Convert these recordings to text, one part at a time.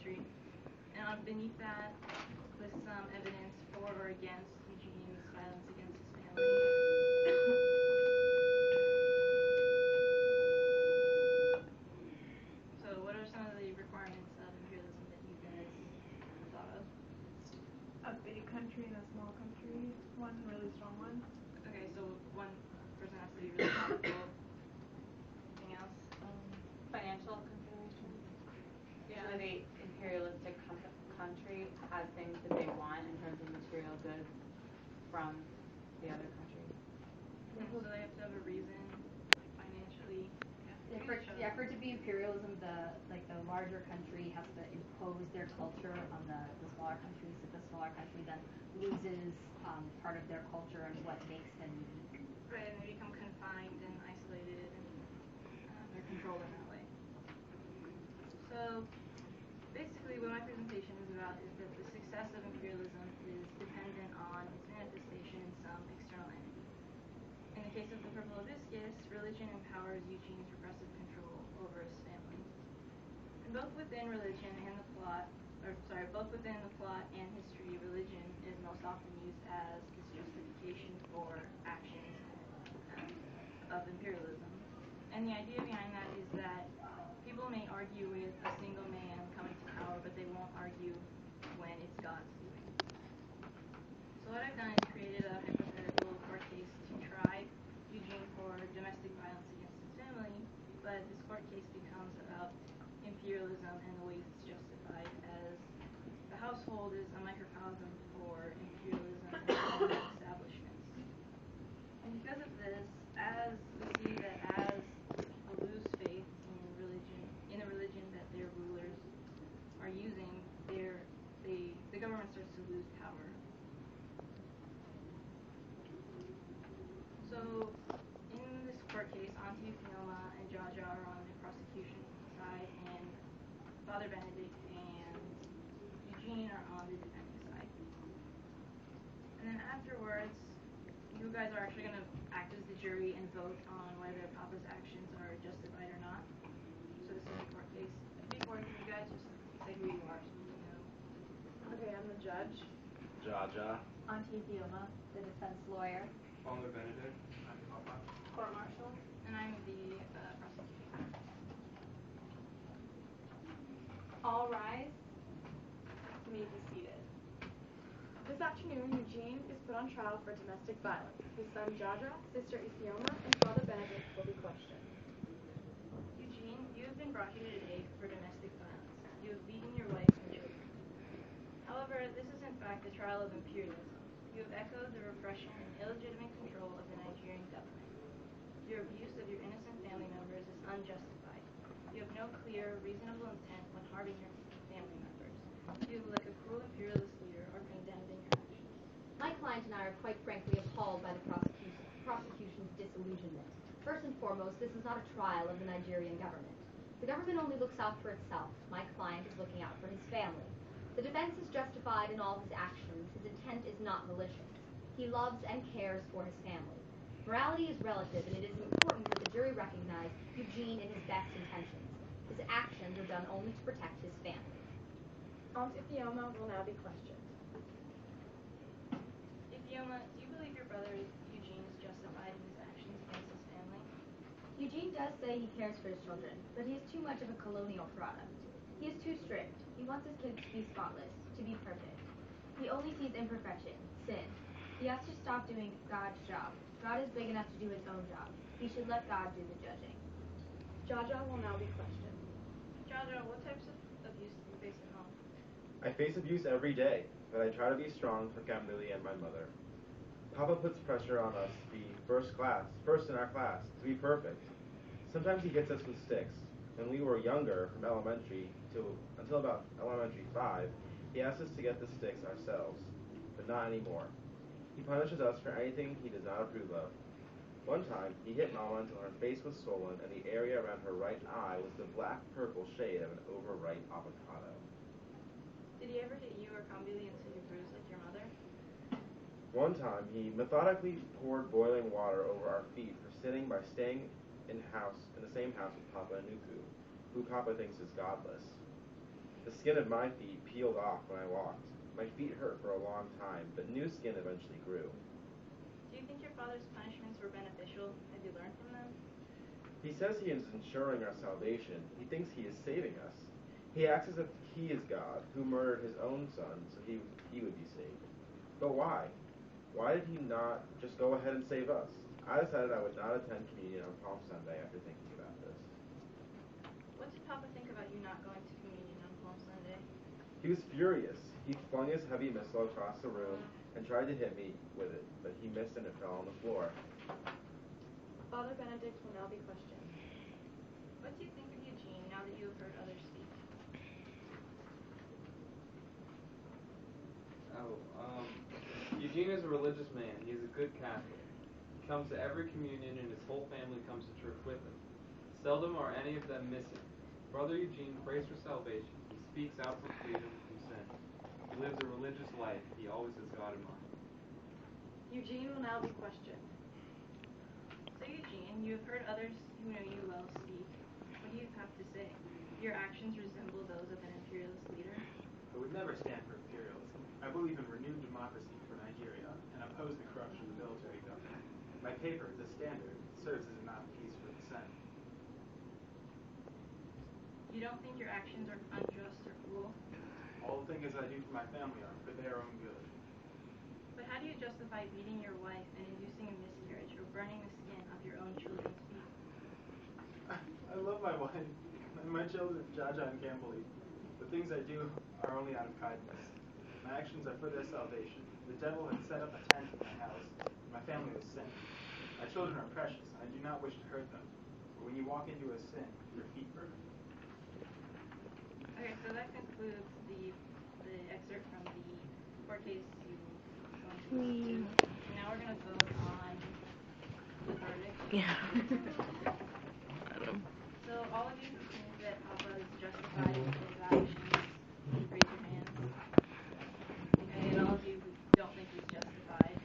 country. And beneath that lists some evidence for or against Eugene's violence against his family. So what are some of the requirements of imperialism that you guys thought of? A big country and a small country. One really strong one. Okay, so one person has to be really powerful. Anything else? Financial considerations. Yeah. So the imperialistic country has things that they want in terms of material goods from the other country. So they have to have a reason financially. Yeah, for it to be imperialism, the larger country has to impose their culture on the smaller countries. So the smaller country then loses part of their culture and what makes them unique. Right, and they become confined and isolated, and they're controlled in that way. So basically what my presentation is about is that the success of imperialism is dependent on its manifestation in some external entity. In the case of the Purple Hibiscus, religion empowers Eugene's repressive control over his family. And both within the plot and history, religion is most often used as this justification for actions of imperialism. And the idea behind that is that people may argue with a single man coming to power, but they won't argue when it's God's doing. So what I've done is created a hypothetical court case to try Eugene for domestic violence against his family, but this court case becomes about imperialism and the ways it's justified, as the household is a microcosm for imperialism and other establishments. And because of this, as we see that as people lose faith in a religion that their rulers are using, the government starts to lose power. So in this court case, Auntie Fioma and Jaja are on the prosecution side, and Father Benedict and Eugene are on the defending side. And then afterwards, you guys are actually going to act as the jury and vote on whether Papa's actions are justified or not. So this is a court case. Before, can you guys just say who you are so we know? Okay, I'm the judge. Jaja. Auntie Fioma, the defense lawyer. Father Benedict. I'm Papa. Court martial. And I'm the prosecutor. All rise. You may be seated. This afternoon, Eugene is put on trial for domestic violence. His son Jaja, sister Isioma, and Father Benedict will be questioned. Eugene, you have been brought here today for domestic violence. You have beaten your wife and children. However, this is in fact the trial of imperialism. You have echoed the repression and illegitimate control of the Nigerian government. Your abuse of your innocent family members is unjustified. You have no clear, reasonable intent when harming your family members. You, like a cruel imperialist leader, are condemned in your actions. My client and I are quite frankly appalled by the prosecution's disillusionment. First and foremost, this is not a trial of the Nigerian government. The government only looks out for itself. My client is looking out for his family. The defense is justified in all his actions. His intent is not malicious. He loves and cares for his family. Morality is relative, and it is important that the jury recognize Eugene in his best intentions. His actions are done only to protect his family. Aunt Ifioma will now be questioned. Ifioma, do you believe your brother Eugene is justified in his actions against his family? Eugene does say he cares for his children, but he is too much of a colonial product. He is too strict. He wants his kids to be spotless, to be perfect. He only sees imperfection, sin. He has to stop doing God's job. God is big enough to do his own job. He should let God do the judging. Jaja will now be questioned. Jaja, what types of abuse do you face at home? I face abuse every day, but I try to be strong for Camille and my mother. Papa puts pressure on us to be first in our class, to be perfect. Sometimes he hits us with sticks. When we were younger, from elementary until about elementary 5, he asked us to get the sticks ourselves, but not anymore. He punishes us for anything he does not approve of. One time, he hit Mama until her face was swollen and the area around her right eye was the black-purple shade of an overripe avocado. Did he ever hit you or Kambili until you bruised like your mother? One time, he methodically poured boiling water over our feet for sinning by staying in the same house with Papa Nuku, who Papa thinks is godless. The skin of my feet peeled off when I walked. My feet hurt for a long time, but new skin eventually grew. Do you think your father's punishments were beneficial? Have you learned from them? He says he is ensuring our salvation. He thinks he is saving us. He acts as if he is God, who murdered his own son so he would be saved. But why? Why did he not just go ahead and save us? I decided I would not attend communion on Palm Sunday after thinking about this. What did Papa think about you not going to communion on Palm Sunday? He was furious. He flung his heavy missile across the room and tried to hit me with it, but he missed and it fell on the floor. Father Benedict will now be questioned. What do you think of Eugene now that you have heard others speak? Eugene is a religious man. He is a good Catholic. He comes to every communion and his whole family comes to church with him. Seldom are any of them missing. Brother Eugene prays for salvation. He speaks out for freedom from sin. He lives a religious life. He always has God in mind. Eugene will now be questioned. So Eugene, you have heard others who know you well speak. What do you have to say? Your actions resemble those of an imperialist leader? I would never stand for imperialism. I believe in renewed democracy for Nigeria and oppose the corruption of the military government. My paper, The Standard, serves as a mouthpiece for the Senate. You don't think your actions are unjust or cruel? All the things I do for my family are for their own good. But how do you justify beating your wife and inducing a miscarriage or burning the skin off your own children's feet? I love my wife and my children, Jaja and Camberley. The things I do are only out of kindness. My actions are for their salvation. The devil had set up a tent in my house, and my family was sinning. My children are precious, and I do not wish to hurt them. But when you walk into a sin, your feet burn. Okay, so that concludes the excerpt from the court case you going to listen to. Now we're going to vote on the verdict. Yeah. So all of you who think that Papa is justified in his actions, raise your hands. Okay, and all of you who don't think he's justified.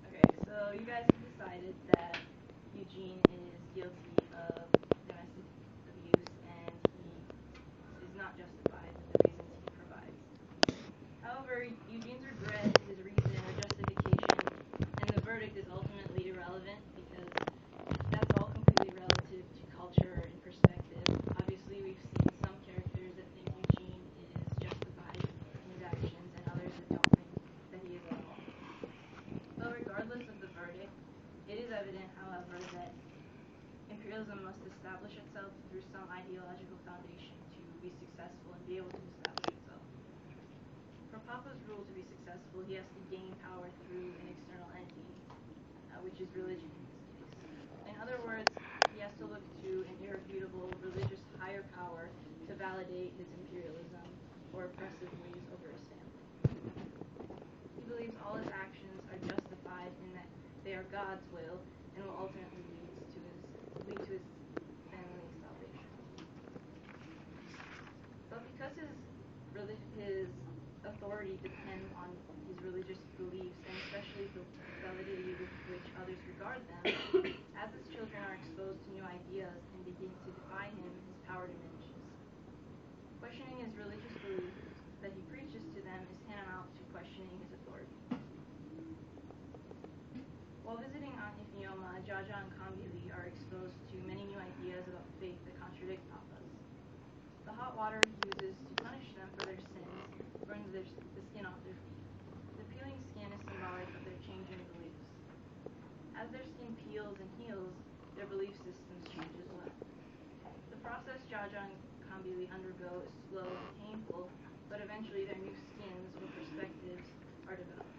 Okay, so you guys have decided that Eugene is guilty of domestic abuse and he is not justified with the reasons he provides. However, Eugene's regret, his reason or justification, and the verdict is ultimately irrelevant because that's all completely relative to culture and perspective. Obviously, we've seen some characters that think Eugene is justified in his actions and others that don't think that he is at all. But regardless of the verdict, it is evident, however, that imperialism must establish itself through some ideological foundation to be successful and be able to establish itself. For Papa's rule to be successful, he has to gain power through an external entity, which is religion in this case. In other words, he has to look to an irrefutable religious higher power to validate his imperialism or oppressive ways over his family. He believes all his actions are justified in that they are God's will and will ultimately lead to his family's salvation. But because his authority depends on his religious beliefs and especially the validity with which others regard them, as his children are exposed to new ideas and begin to defy him, his power diminishes. Questioning his religious beliefs that he preaches to them is tantamount to questioning his authority. While visiting Aunt Ifeoma, Jaja and Kambili are exposed to many new ideas about faith that contradict Papa's. The hot water he uses to punish them for their sins burns the skin off their feet. The peeling skin is symbolic of their changing beliefs. As their skin peels and heals, their belief systems change as well. The process Jaja and Kambili undergo is slow and painful, but eventually their new skins or perspectives are developed.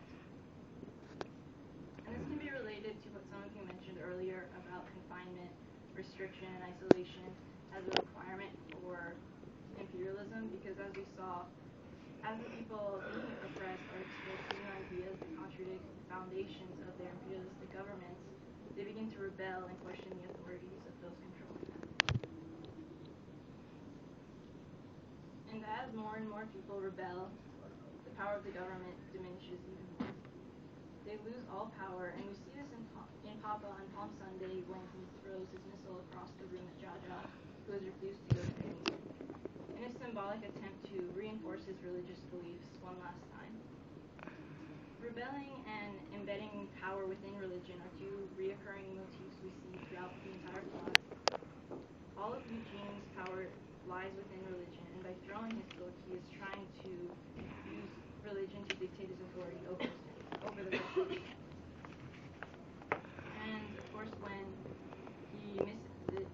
And this can be related to what some of you mentioned earlier about confinement, restriction, and isolation as a requirement for imperialism, because as we saw, as the people being oppressed are exposed to new ideas that contradict the foundations of their imperialistic governments, they begin to rebel and question the authorities of those controlling them. And as more and more people rebel, the power of the government diminishes even more. They lose all power, and we see this in Papa on Palm Sunday when he throws his missile across the room at Jaja, who has refused to go to communion. In a symbolic symbolic attempt to reinforce his religious beliefs one last time. Rebelling and embedding power within religion are two reoccurring motifs we see throughout the entire plot. All of Eugene's power lies within religion, and by throwing his book, he is trying to use religion to dictate his authority over the rest of the family. And of course, when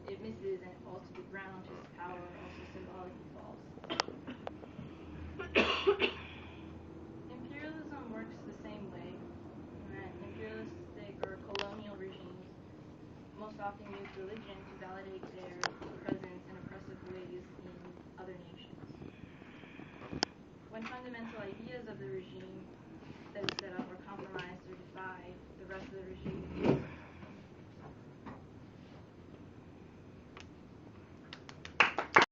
it misses and it falls to the ground, his power also symbolically falls. Imperialism works the same way. Imperialistic or colonial regimes most often use religion to validate their presence in oppressive ways in other nations. When fundamental ideas of the regime